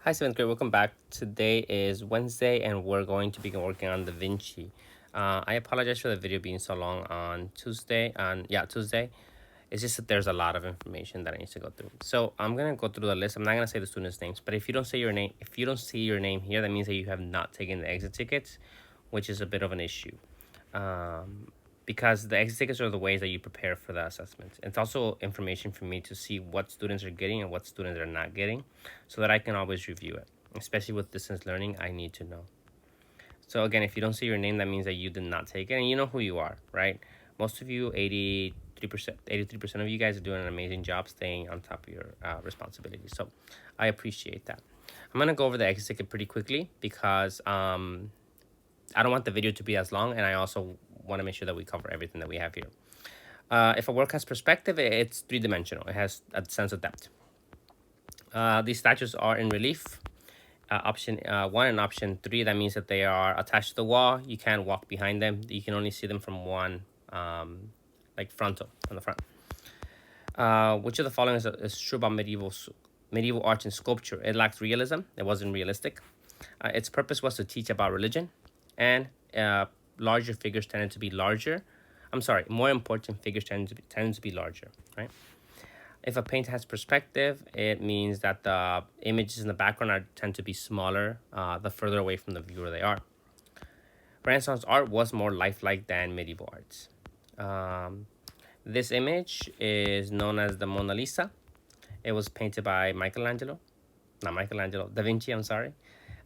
Hi, 7th grade. Welcome back. Today is Wednesday, and we're going to be working on Da Vinci. I apologize for the video being so long on Tuesday. Tuesday. It's just that there's a lot of information that I need to go through. So I'm gonna go through the list. I'm not gonna say the students' names, but if you don't say your name, if you don't see your name here, that means that you have not taken the exit tickets, which is a bit of an issue. Because the exit tickets are the ways that you prepare for the assessment. It's also information for me to see what students are getting and what students are not getting so that I can always review it. Especially with distance learning, I need to know. So again, if you don't see your name, that means that you did not take it and you know who you are, right? Most of you, 83% of you guys are doing an amazing job staying on top of your responsibilities. So I appreciate that. I'm gonna go over the exit ticket pretty quickly because I don't want the video to be as long, and I also want to make sure that we cover everything that we have here. If a work has perspective, it's three-dimensional. It has a sense of depth. These statues are in relief. Option 1 and option 3, that means that they are attached to the wall. You can't walk behind them. You can only see them from one, like frontal, on the front. Which of the following is true about medieval art and sculpture? It lacked realism. It wasn't realistic. Its purpose was to teach about religion, and larger figures tended to be larger. I'm sorry, more important figures tended to be larger, right? If a painting has perspective, it means that the images in the background tend to be smaller the further away from the viewer they are. Renaissance art was more lifelike than medieval arts. This image is known as the Mona Lisa. It was painted by Da Vinci, I'm sorry.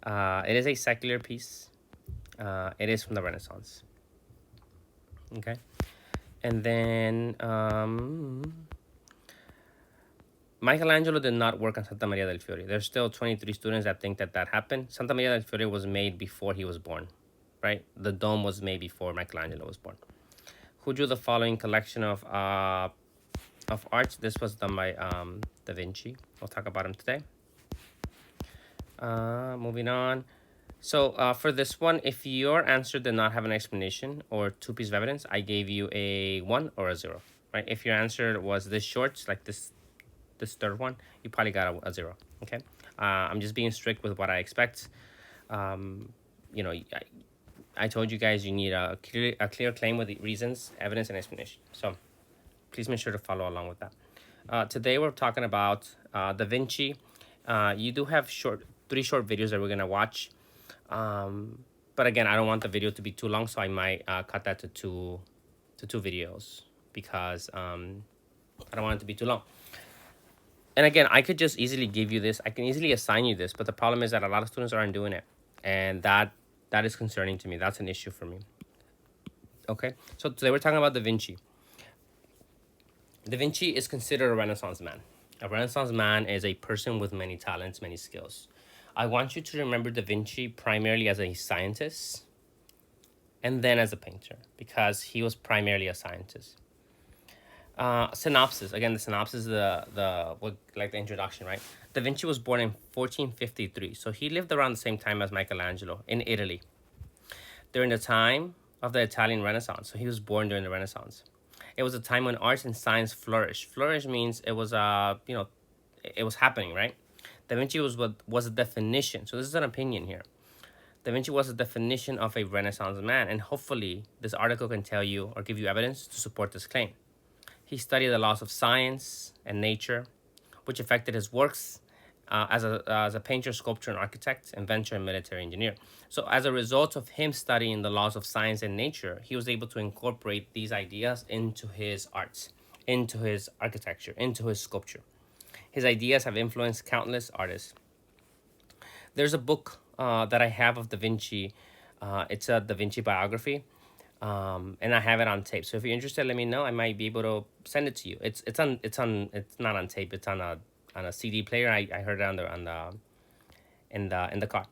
It is a secular piece. It is from the Renaissance. Okay. And then Michelangelo did not work on Santa Maria del Fiore. There's still 23 students that think that happened. Santa Maria del Fiore was made before he was born, right? The dome was made before Michelangelo was born. Who drew the following collection of arts? This was done by Da Vinci. We'll talk about him today. Moving on. So for this one, if your answer did not have an explanation or two pieces of evidence, I gave you a 1 or a 0, right? If your answer was this short, like this third one, you probably got a 0, okay? I'm just being strict with what I expect. You know, I told you guys you need a clear claim with the reasons, evidence, and explanation. So please make sure to follow along with that. Today we're talking about Da Vinci. You do have three short videos that we're gonna watch. But again, I don't want the video to be too long, so I might cut that to two videos because I don't want it to be too long. And again, I could just easily give you this. I can easily assign you this, but the problem is that a lot of students aren't doing it, and that is concerning to me. That's an issue for me. Okay, so today we're talking about Da Vinci. Da Vinci is considered a Renaissance man. A Renaissance man is a person with many talents, many skills. I want you to remember Da Vinci primarily as a scientist and then as a painter, because he was primarily a scientist. Synopsis. Again, the synopsis is like the introduction, right? Da Vinci was born in 1453, so he lived around the same time as Michelangelo in Italy, during the time of the Italian Renaissance. So he was born during the Renaissance. It was a time when arts and science flourished. Flourish means it was it was happening, right? Da Vinci was a definition. So this is an opinion here. Da Vinci was a definition of a Renaissance man, and hopefully this article can tell you or give you evidence to support this claim. He studied the laws of science and nature, which affected his works as a painter, sculptor, and architect, inventor, and military engineer. So as a result of him studying the laws of science and nature, he was able to incorporate these ideas into his arts, into his architecture, into his sculpture. His ideas have influenced countless artists. There's a book that I have of Da Vinci. It's a Da Vinci biography. And I have it on tape. So if you're interested, let me know. I might be able to send it to you. It's not on tape. It's on a CD player. I heard it in the car.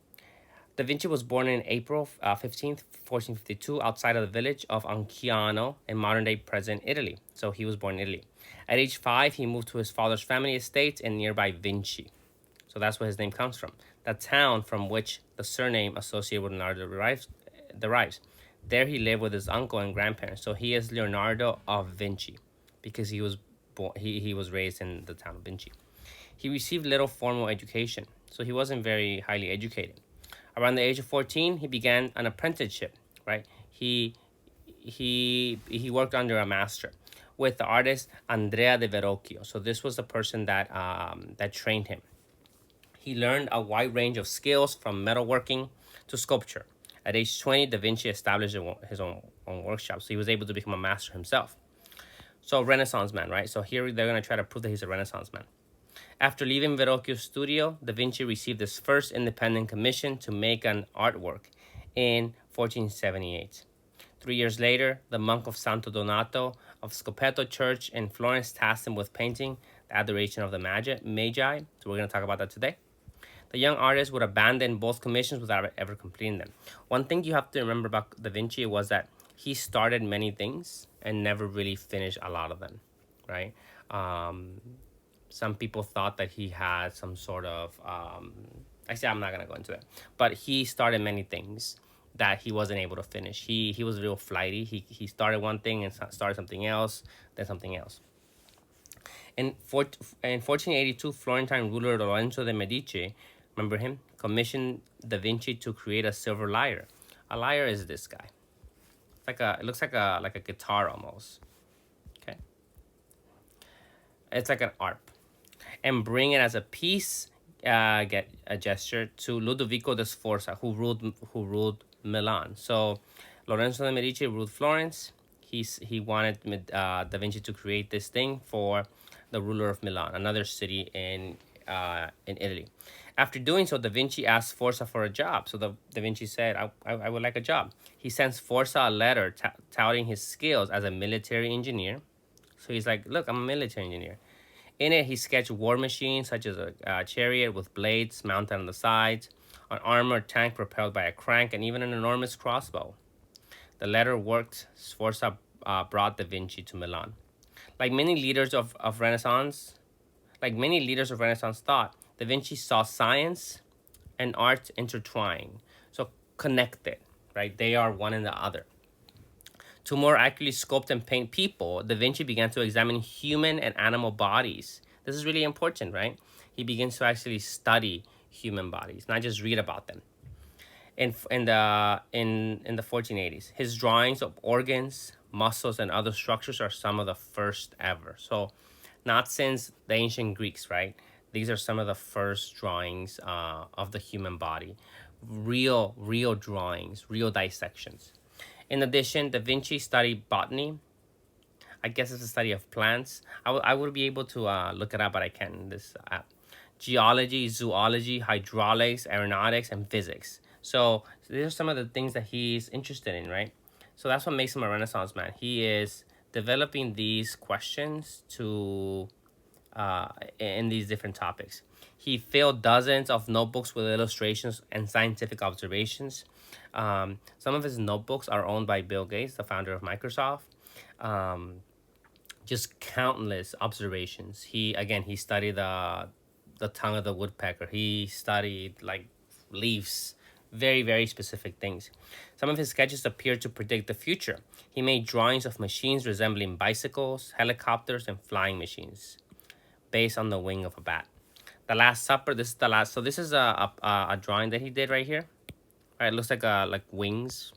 Da Vinci was born in April 15th, 1452, outside of the village of Anciano in modern-day present Italy. So he was born in Italy. At age 5, he moved to his father's family estate in nearby Vinci. So that's where his name comes from. The town from which the surname associated with Leonardo derives. There he lived with his uncle and grandparents. So he is Leonardo of Vinci because he was raised in the town of Vinci. He received little formal education, so he wasn't very highly educated. Around the age of 14, he began an apprenticeship, right? He worked under a master with the artist Andrea de Verrocchio. So this was the person that trained him. He learned a wide range of skills from metalworking to sculpture. At age 20, Da Vinci established his own workshop, so he was able to become a master himself. So Renaissance man, right? So here they're going to try to prove that he's a Renaissance man. After leaving Verrocchio's studio, Da Vinci received his first independent commission to make an artwork in 1478. 3 years later, the monk of Santo Donato of Spumato Church in Florence tasked him with painting the Adoration of the Magi. So we're going to talk about that today. The young artist would abandon both commissions without ever completing them. One thing you have to remember about Da Vinci was that he started many things and never really finished a lot of them, right? Some people thought that he had some sort of, actually, I'm not going to go into that, but he started many things that he wasn't able to finish. He was real flighty. He started one thing and started something else, then something else. In 1482, Florentine ruler Lorenzo de Medici, remember him, commissioned Da Vinci to create a silver lyre. A lyre is this guy. It looks like a guitar almost. Okay. It's like an harp. And bring it as a piece, get a gesture to Ludovico da Sforza, who ruled Milan. So Lorenzo de Medici ruled Florence. He wanted Da Vinci to create this thing for the ruler of Milan, another city in Italy. After doing so, Da Vinci asked Sforza for a job. So Da Vinci said, I would like a job. He sends Sforza a letter touting his skills as a military engineer. So he's like, look, I'm a military engineer. In it, he sketched war machines such as a chariot with blades mounted on the sides, an armored tank propelled by a crank, and even an enormous crossbow. The letter worked. Sforza brought Da Vinci to Milan. Like many leaders of Renaissance thought, Da Vinci saw science and art intertwined, so connected, right? They are one and the other. To more accurately sculpt and paint people, Da Vinci began to examine human and animal bodies. This is really important, right? He begins to actually study human bodies, not just read about them. In the 1480s, his drawings of organs, muscles, and other structures are some of the first ever. So, not since the ancient Greeks, right? These are some of the first drawings of the human body, real drawings, real dissections. In addition, Da Vinci studied botany. I guess it's a study of plants. I would be able to look it up, but I can't in this app. Geology, zoology, hydraulics, aeronautics, and physics. So these are some of the things that he's interested in, right? So that's what makes him a Renaissance man. He is developing these questions to in these different topics. He filled dozens of notebooks with illustrations and scientific observations. Some of his notebooks are owned by Bill Gates, the founder of Microsoft. Just countless observations. He studied the tongue of the woodpecker. He studied like leaves, very specific things. Some of his sketches appear to predict the future. He made drawings of machines resembling bicycles, helicopters, and flying machines based on the wing of a bat. The Last Supper, this is the last. So this is a drawing that he did right here. Right, it looks like wings.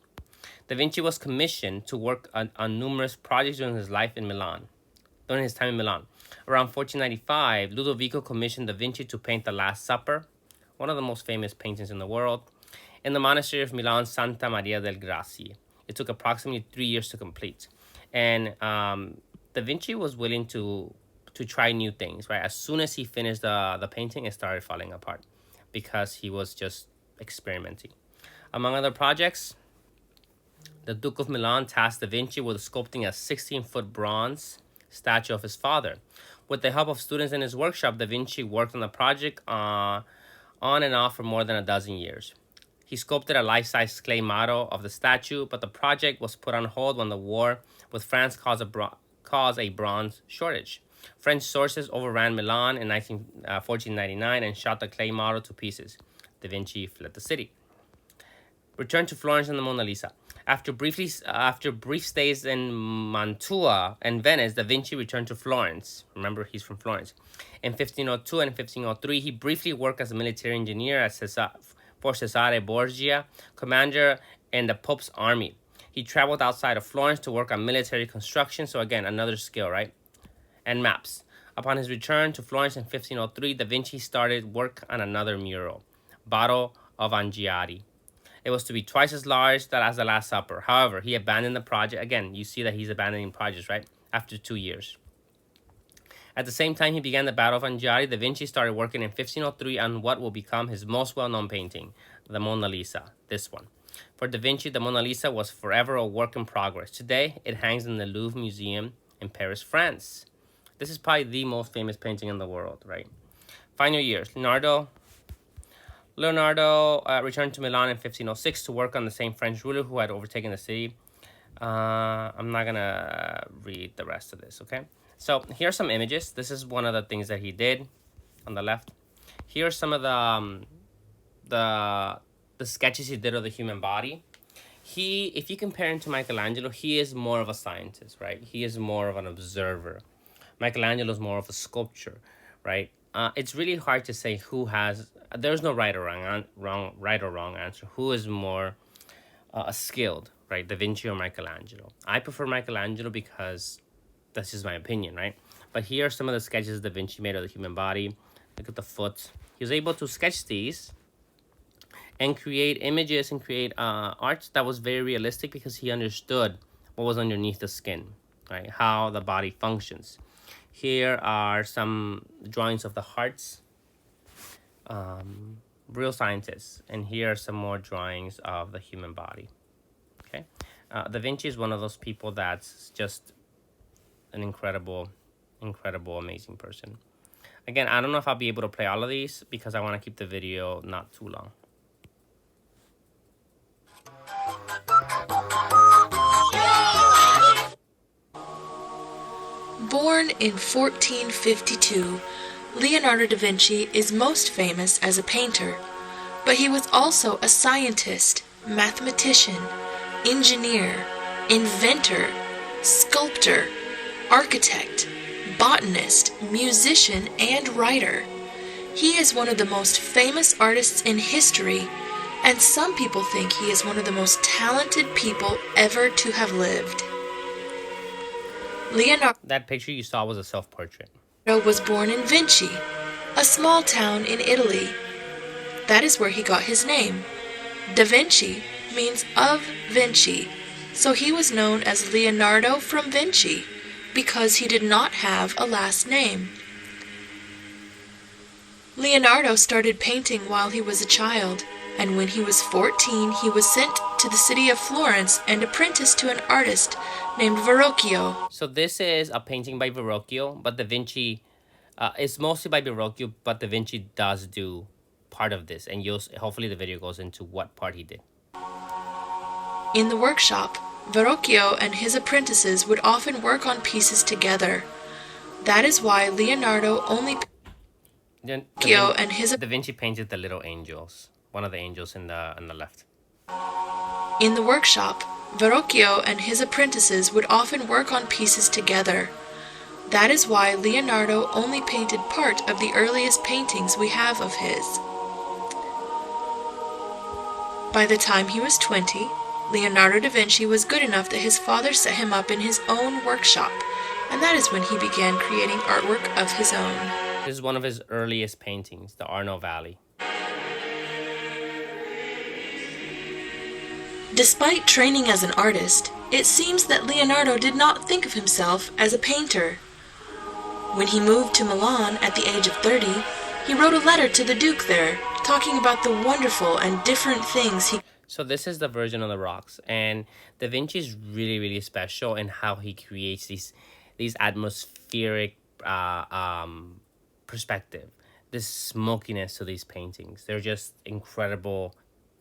Da Vinci was commissioned to work on numerous projects during his time in Milan. Around 1495, Ludovico commissioned Da Vinci to paint the Last Supper, one of the most famous paintings in the world, in the monastery of Milan's Santa Maria del Grazie. It took approximately 3 years to complete. And Da Vinci was willing to try new things, right? As soon as he finished the painting, it started falling apart because he was just experimenting. Among other projects, the Duke of Milan tasked Da Vinci with sculpting a 16-foot bronze statue of his father. With the help of students in his workshop, Da Vinci worked on the project on and off for more than a dozen years. He sculpted a life-size clay model of the statue, but the project was put on hold when the war with France caused a bronze shortage. French sources overran Milan in 1499 and shot the clay model to pieces. Da Vinci fled the city. returned to Florence and the Mona Lisa. After brief stays in Mantua and Venice, Da Vinci returned to Florence. Remember, he's from Florence. In 1502 and 1503, he briefly worked as a military engineer for Cesare Borgia, commander in the Pope's army. He traveled outside of Florence to work on military construction. So again, another skill, right? And maps. Upon his return to Florence in 1503, Da Vinci started work on another mural, Battle of Anghiari. It was to be twice as large as the Last Supper. However, he abandoned the project. Again, you see that he's abandoning projects, right? After 2 years. At the same time he began the Battle of Anghiari, Da Vinci started working in 1503 on what will become his most well-known painting, the Mona Lisa, this one. For Da Vinci, the Mona Lisa was forever a work in progress. Today, it hangs in the Louvre Museum in Paris, France. This is probably the most famous painting in the world, right? Final years. Leonardo returned to Milan in 1506 to work on the same French ruler who had overtaken the city. I'm not going to read the rest of this, okay? So here are some images. This is one of the things that he did on the left. Here are some of the sketches he did of the human body. If you compare him to Michelangelo, he is more of a scientist, right? He is more of an observer. Michelangelo is more of a sculptor, right? It's really hard to say who has. There's no right or wrong answer. Who is more skilled, right? Da Vinci or Michelangelo? I prefer Michelangelo because that's just my opinion, right? But here are some of the sketches Da Vinci made of the human body. Look at the foot. He was able to sketch these and create images and create art that was very realistic because he understood what was underneath the skin, right? How the body functions. Here are some drawings of the hearts, real scientists. And here are some more drawings of the human body, okay? Da Vinci is one of those people that's just an incredible, amazing person. Again, I don't know if I'll be able to play all of these because I want to keep the video not too long. Born in 1452, Leonardo da Vinci is most famous as a painter, but he was also a scientist, mathematician, engineer, inventor, sculptor, architect, botanist, musician, and writer. He is one of the most famous artists in history, and some people think he is one of the most talented people ever to have lived. Leonardo. That picture you saw was a self-portrait. Was born in Vinci, a small town in Italy. That is where he got his name. Da Vinci means of Vinci, so he was known as Leonardo from Vinci because he did not have a last name. Leonardo started painting while he was a child, and when he was 14, he was sent to the city of Florence and apprenticed to an artist named Verrocchio. So this is a painting by Verrocchio, but Da Vinci, it's mostly by Verrocchio, but Da Vinci does do part of this, and hopefully the video goes into what part he did. In the workshop, Verrocchio and his apprentices would often work on pieces together. That is why Leonardo only Da Vinci painted the little angels, one of the angels on the left. In the workshop, Verrocchio and his apprentices would often work on pieces together. That is why Leonardo only painted part of the earliest paintings we have of his. By the time he was 20, Leonardo da Vinci was good enough that his father set him up in his own workshop, and that is when he began creating artwork of his own. This is one of his earliest paintings, the Arno Valley. Despite training as an artist, it seems that Leonardo did not think of himself as a painter. When he moved to Milan at the age of 30, he wrote a letter to the Duke there, talking about the wonderful and different things he... So this is the version of the rocks, and Da Vinci is really, really special in how he creates these atmospheric perspective, this smokiness to these paintings. They're just incredible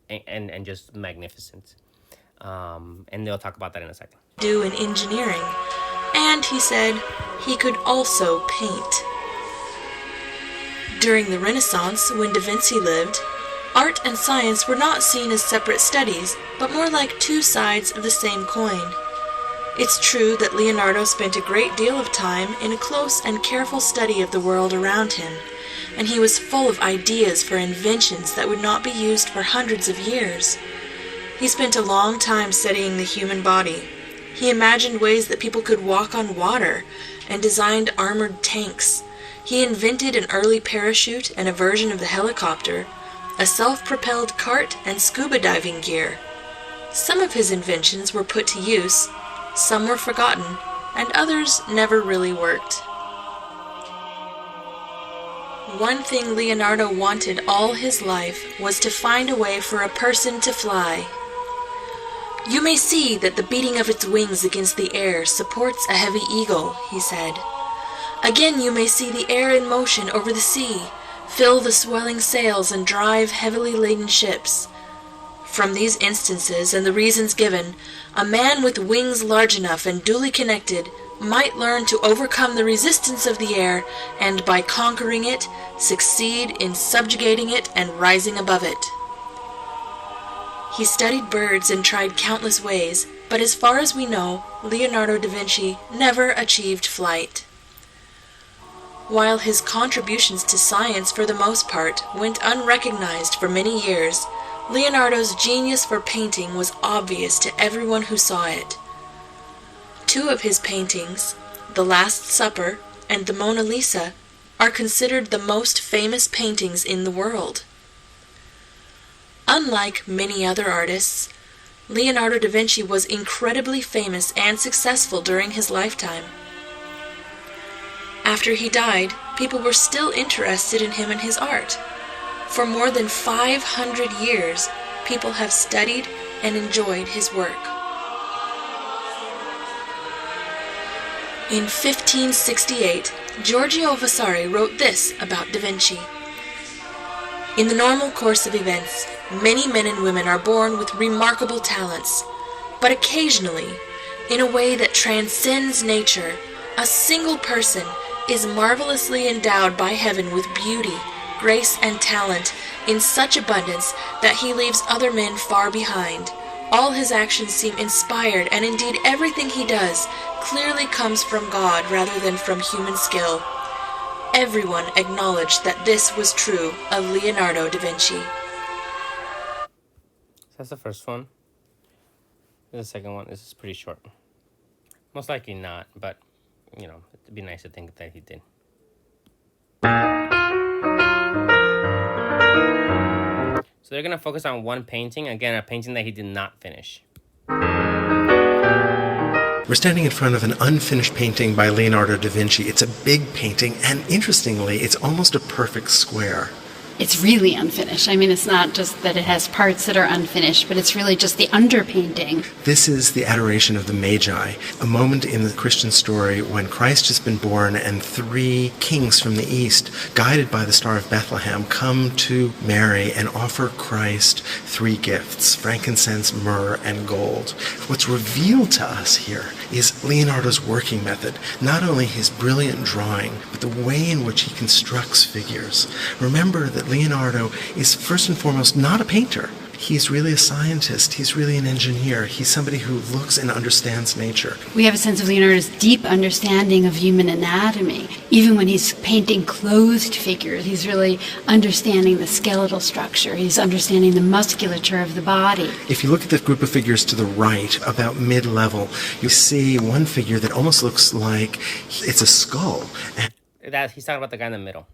and just magnificent. And they'll talk about that in a second. Do in engineering, and he said he could also paint. During the Renaissance, when Da Vinci lived, Art and science were not seen as separate studies, but more like two sides of the same coin. It's true that Leonardo spent a great deal of time in a close and careful study of the world around him, and he was full of ideas for inventions that would not be used for hundreds of years. He spent a long time studying the human body. He imagined ways that people could walk on water and designed armored tanks. He invented an early parachute and a version of the helicopter, a self-propelled cart and scuba diving gear. Some of his inventions were put to use, some were forgotten, and others never really worked. One thing Leonardo wanted all his life was to find a way for a person to fly. "You may see that the beating of its wings against the air supports a heavy eagle," he said. "Again you may see the air in motion over the sea, fill the swelling sails and drive heavily laden ships. From these instances and the reasons given, a man with wings large enough and duly connected might learn to overcome the resistance of the air and by conquering it, succeed in subjugating it and rising above it." He studied birds and tried countless ways, but as far as we know, Leonardo da Vinci never achieved flight. While his contributions to science for the most part went unrecognized for many years, Leonardo's genius for painting was obvious to everyone who saw it. Two of his paintings, The Last Supper and the Mona Lisa, are considered the most famous paintings in the world. Unlike many other artists, Leonardo da Vinci was incredibly famous and successful during his lifetime. After he died, people were still interested in him and his art. For more than 500 years, people have studied and enjoyed his work. In 1568, Giorgio Vasari wrote this about da Vinci. "In the normal course of events, many men and women are born with remarkable talents, but occasionally, in a way that transcends nature, a single person is marvelously endowed by heaven with beauty, grace, and talent in such abundance that he leaves other men far behind. All his actions seem inspired, and indeed everything he does clearly comes from God rather than from human skill." Everyone acknowledged that this was true of Leonardo da Vinci. That's the first one. The second one is pretty short. Most likely not, but, it'd be nice to think that he did. So they're going to focus on one painting. Again, a painting that he did not finish. We're standing in front of an unfinished painting by Leonardo da Vinci. It's a big painting, and interestingly, it's almost a perfect square. It's really unfinished. I mean, it's not just that it has parts that are unfinished, but it's really just the underpainting. This is the adoration of the Magi, a moment in the Christian story when Christ has been born and three kings from the east, guided by the Star of Bethlehem, come to Mary and offer Christ three gifts: frankincense, myrrh, and gold. What's revealed to us here is Leonardo's working method, not only his brilliant drawing, but the way in which he constructs figures. Remember that Leonardo is first and foremost not a painter. He's really a scientist. He's really an engineer. He's somebody who looks and understands nature. We have a sense of Leonardo's deep understanding of human anatomy. Even when he's painting clothed figures, he's really understanding the skeletal structure. He's understanding the musculature of the body. If you look at the group of figures to the right, about mid-level, you see one figure that almost looks like it's a skull. That he's talking about the guy in the middle.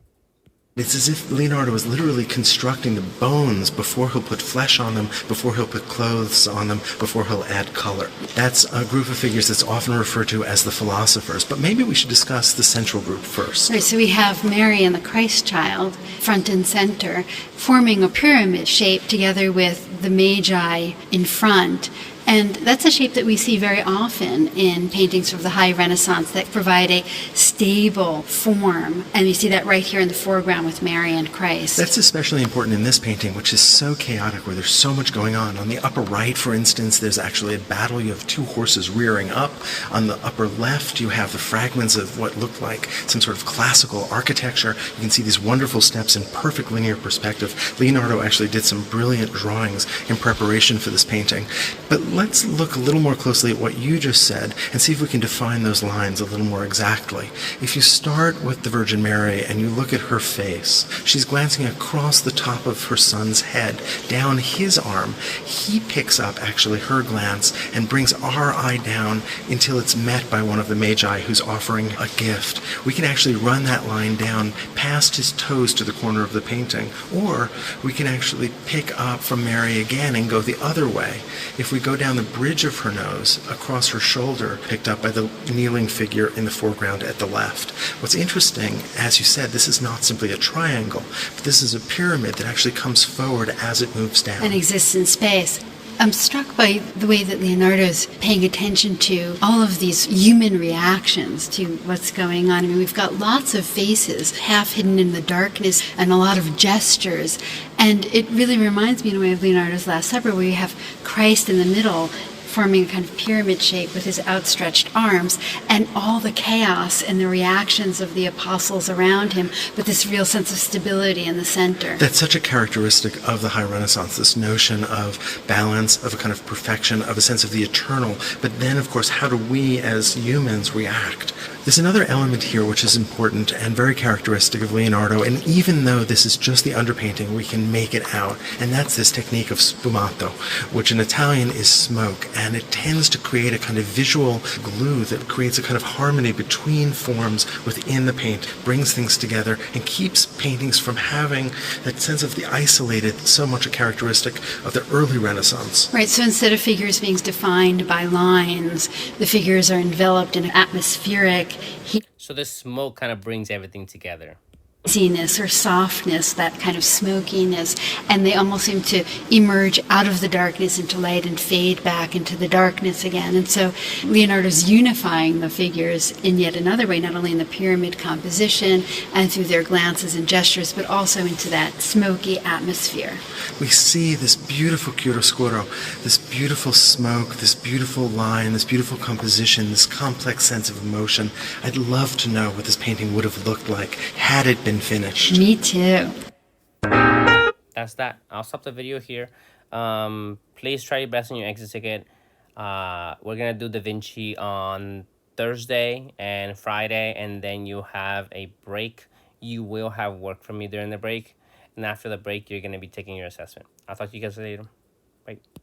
It's as if Leonardo is literally constructing the bones before he'll put flesh on them, before he'll put clothes on them, before he'll add color. That's a group of figures that's often referred to as the philosophers, but maybe we should discuss the central group first. Right, so we have Mary and the Christ child front and center, forming a pyramid shape together with the Magi in front. And that's a shape that we see very often in paintings of the High Renaissance that provide a stable form. And we see that right here in the foreground with Mary and Christ. That's especially important in this painting, which is so chaotic, where there's so much going on. On the upper right, for instance, there's actually a battle. You have two horses rearing up. On the upper left, you have the fragments of what looked like some sort of classical architecture. You can see these wonderful steps in perfect linear perspective. Leonardo actually did some brilliant drawings in preparation for this painting. But let's look a little more closely at what you just said and see if we can define those lines a little more exactly. If you start with the Virgin Mary and you look at her face, she's glancing across the top of her son's head, down his arm. He picks up actually her glance and brings our eye down until it's met by one of the Magi who's offering a gift. We can actually run that line down past his toes to the corner of the painting, or we can actually pick up from Mary again and go the other way. If we go down the bridge of her nose, across her shoulder, picked up by the kneeling figure in the foreground at the left. What's interesting, as you said, this is not simply a triangle, but this is a pyramid that actually comes forward as it moves down. And exists in space. I'm struck by the way that Leonardo's paying attention to all of these human reactions to what's going on. I mean, we've got lots of faces half hidden in the darkness and a lot of gestures. And it really reminds me in a way of Leonardo's Last Supper, where you have Christ in the middle, forming a kind of pyramid shape with his outstretched arms, and all the chaos and the reactions of the apostles around him, with this real sense of stability in the center. That's such a characteristic of the High Renaissance, this notion of balance, of a kind of perfection, of a sense of the eternal. But then, of course, how do we as humans react? There's another element here which is important and very characteristic of Leonardo, and even though this is just the underpainting, we can make it out, and that's this technique of Spumato, which in Italian is smoke, and it tends to create a kind of visual glue that creates a kind of harmony between forms within the paint, brings things together, and keeps paintings from having that sense of the isolated, so much a characteristic of the early Renaissance. Right, so instead of figures being defined by lines, the figures are enveloped in an atmospheric So this smoke kind of brings everything together. haziness or softness, that kind of smokiness, and they almost seem to emerge out of the darkness into light and fade back into the darkness again. And so Leonardo's unifying the figures in yet another way, not only in the pyramid composition and through their glances and gestures, but also into that smoky atmosphere. We see this beautiful chiaroscuro, this beautiful smoke, this beautiful line, this beautiful composition, this complex sense of emotion. I'd love to know what this painting would have looked like had it been finished. Me too. That's that. I'll stop the video here. Please try your best on your exit ticket. We're gonna do Da Vinci on Thursday and Friday, and then you have a break. You will have work from me during the break, and after the break, you're gonna be taking your assessment. I'll talk to you guys later. Bye.